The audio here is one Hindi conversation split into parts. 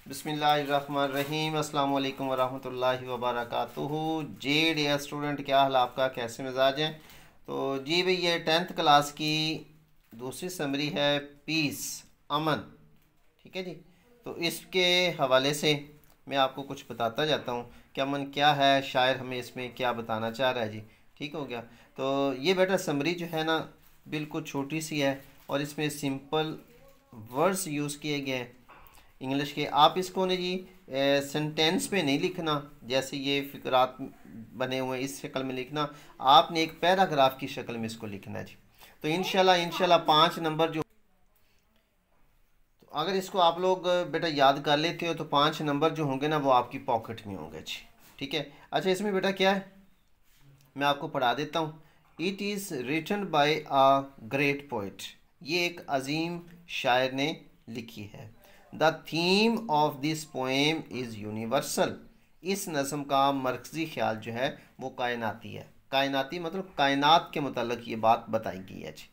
बिस्मिल्लाहिर्रहमानिर्रहीम अस्सलाम वालेकुम वरहमतुल्लाहि वबरकातुहू। जे डियर स्टूडेंट, क्या हाल आपका, कैसे मिजाज हैं? तो जी भाई, ये 10th क्लास की दूसरी समरी है, पीस, अमन। ठीक है जी। तो इसके हवाले से मैं आपको कुछ बताता जाता हूँ कि अमन क्या है, शायर हमें इसमें क्या बताना चाह रहा है जी। ठीक हो गया। तो ये बेटा समरी जो है ना, बिल्कुल छोटी सी है और इसमें सिंपल वर्ड्स यूज़ किए गए हैं इंग्लिश के। आप इसको ने जी सेंटेंस में नहीं लिखना, जैसे ये फिकरात बने हुए इस शक्ल में लिखना। आपने एक पैराग्राफ की शक्ल में इसको लिखना है जी। तो इंशाल्लाह 5 नंबर जो, तो अगर इसको आप लोग बेटा याद कर लेते हो तो 5 नंबर जो होंगे ना वो आपकी पॉकेट में होंगे जी। ठीक है। अच्छा, इसमें बेटा क्या है, मैं आपको पढ़ा देता हूँ। It is written by a great poet. ये एक अजीम शायर ने लिखी है। The theme of this poem is universal. इस नज़म का मरकज़ी ख्याल जो है वो कायनाती है। कायनाती मतलब कायनात के मुताल्लिक ये बात बताई गई है जी।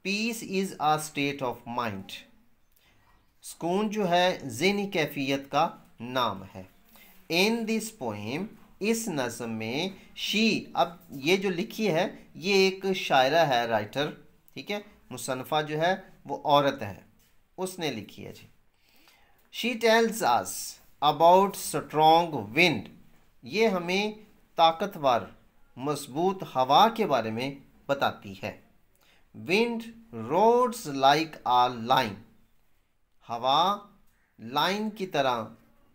Peace is a state of mind. सुकून जो है ज़हनी कैफियत का नाम है। इन दिस पोएम, इस नज़म में, शी, अब ये जो लिखी है ये एक शायरा है, राइटर। ठीक है। मुसन्फ़ा जो है वो औरत है, उसने लिखी है जी। She tells us about strong wind. ये हमें ताकतवर मजबूत हवा के बारे में बताती है। विंड रोड्स लाइक आ लाइन। हवा लाइन की तरह,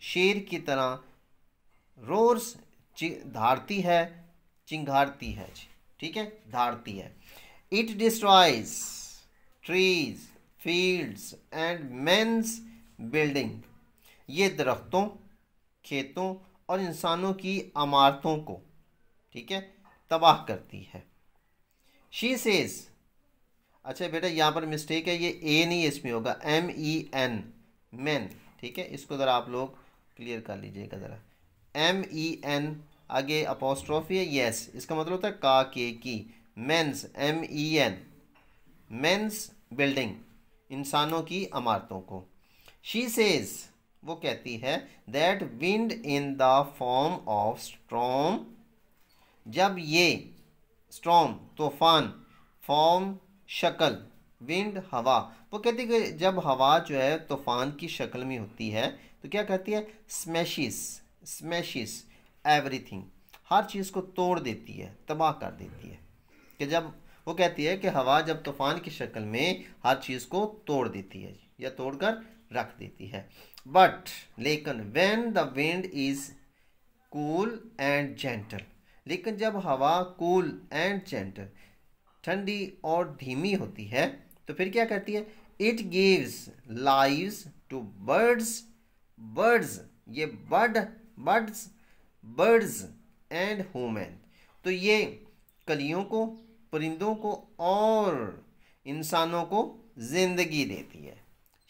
शेर की तरह, रोर्स धारती है, चिंगारती है जी। ठीक है, धारती है। It destroys trees, fields and men's building. ये दरख्तों, खेतों और इंसानों की इमारतों को, ठीक है, तबाह करती है। शी सेज, अच्छा बेटा यहाँ पर मिस्टेक है, ये ए नहीं इसमें होगा, MEN, मैन। ठीक है, इसको ज़रा आप लोग क्लियर कर लीजिएगा ज़रा। MEN आगे अपोस्ट्रोफी है, यस, इसका मतलब होता है का के की। मेंस, MEN, मेंस बिल्डिंग, इंसानों की इमारतों को। शी सेज, वो कहती है, that wind in the form of storm. जब ये स्ट्रॉम तूफान, फॉर्म शक्ल, विंड हवा, वो कहती है कि जब हवा जो है तूफान की शक्ल में होती है तो क्या कहती है, स्मैशिस, स्मैशिस एवरीथिंग, हर चीज़ को तोड़ देती है, तबाह कर देती है। कि जब वो कहती है कि हवा जब तूफान की शक्ल में हर चीज़ को तोड़ देती है या तोड़कर रख देती है। बट लेकिन when the wind is cool and gentle, लेकिन जब हवा कूल एंड जेंटल, ठंडी और धीमी होती है, तो फिर क्या करती है, it gives lives to birds. Birds, ये बर्ड्स, बर्ड्स एंड ह्यूमन, तो ये कलियों को, परिंदों को और इंसानों को जिंदगी देती है।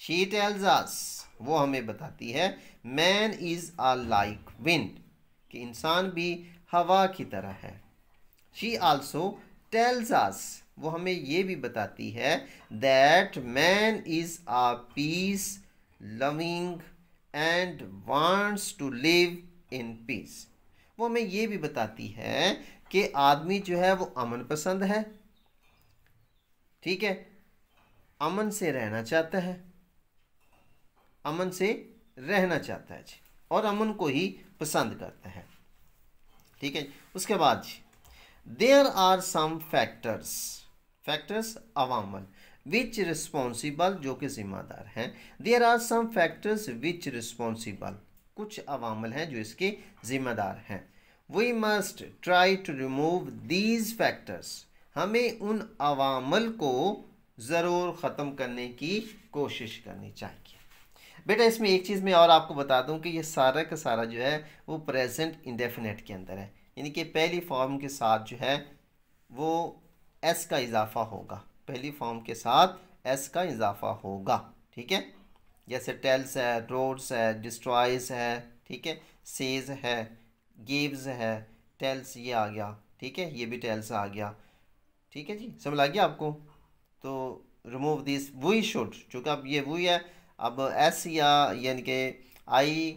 शी टेल्स अस, वो हमें बताती है, man is a like wind, कि इंसान भी हवा की तरह है। शी आल्सो टेल्स अस, वो हमें ये भी बताती है, that man is a peace loving and wants to live in peace. वो हमें ये भी बताती है कि आदमी जो है वो अमन पसंद है। ठीक है, अमन से रहना चाहता है, अमन से रहना चाहता है जी, और अमन को ही पसंद करता है। ठीक है, उसके बाद there are some factors, factors अवामल, विच रिस्पॉन्सिबल, जो कि जिम्मेदार हैं। There are some factors which responsible, कुछ अवामल हैं जो इसके जिम्मेदार हैं। We must try to remove these factors, हमें उन अवामल को ज़रूर ख़त्म करने की कोशिश करनी चाहिए। बेटा इसमें एक चीज़ मैं और आपको बता दूं कि ये सारा का सारा जो है वो प्रेजेंट इंडेफिनेट के अंदर है, यानी कि पहली फॉर्म के साथ जो है वो एस का इजाफा होगा, पहली फॉर्म के साथ एस का इजाफा होगा। ठीक है, जैसे टेल्स है, रोड्स है, डिस्ट्रॉयज है, ठीक है, सेज है, गिव्स है, टेल्स ये आ गया। ठीक है, ये भी टेल्स आ गया। ठीक है जी, समझ आ गया आपको? तो रिमूव दिस, वी शुड, चूँकि अब ये वही है, अब एस या यानी कि आई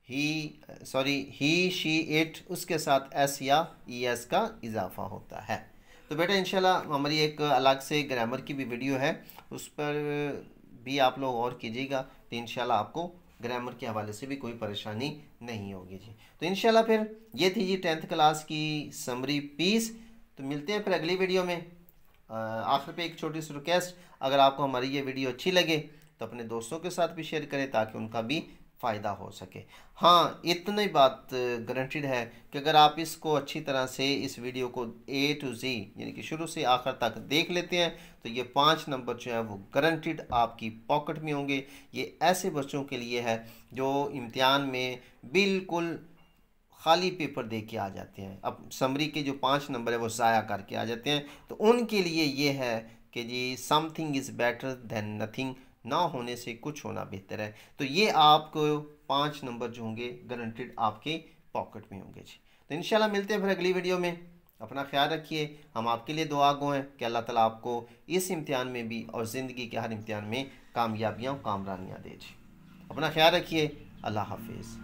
ही शी इट, उसके साथ एस या ई एस का इजाफा होता है। तो बेटा इंशाल्लाह हमारी एक अलग से ग्रामर की भी वीडियो है, उस पर भी आप लोग और कीजिएगा, तो इंशाल्लाह आपको ग्रामर के हवाले से भी कोई परेशानी नहीं होगी जी। तो इंशाल्लाह फिर ये थी जी 10th क्लास की समरी पीस। तो मिलते हैं फिर अगली वीडियो में। आखिर पे एक छोटी सी रिक्वेस्ट, अगर आपको हमारी ये वीडियो अच्छी लगे तो अपने दोस्तों के साथ भी शेयर करें ताकि उनका भी फ़ायदा हो सके। हाँ, इतनी बात गारंटीड है कि अगर आप इसको अच्छी तरह से इस वीडियो को A to Z यानी कि शुरू से आखिर तक देख लेते हैं तो ये 5 नंबर जो है वो गारंटीड आपकी पॉकेट में होंगे। ये ऐसे बच्चों के लिए है जो इम्तिहान में बिल्कुल खाली पेपर दे के आ जाते हैं, अब समरी के जो 5 नंबर है वो ज़ाया करके आ जाते हैं, तो उनके लिए ये है कि जी something is better than nothing, ना होने से कुछ होना बेहतर है। तो ये आपको 5 नंबर जो होंगे गारंटेड आपके पॉकेट में होंगे जी। तो इंशाल्लाह मिलते हैं फिर अगली वीडियो में। अपना ख्याल रखिए, हम आपके लिए दुआ गो हैं कि अल्लाह ताला आपको इस इम्तिहान में भी और ज़िंदगी के हर इम्तिहान में कामयाबियाँ और कामरानियाँ दे जी। अपना ख्याल रखिए, अल्लाह हाफिज़।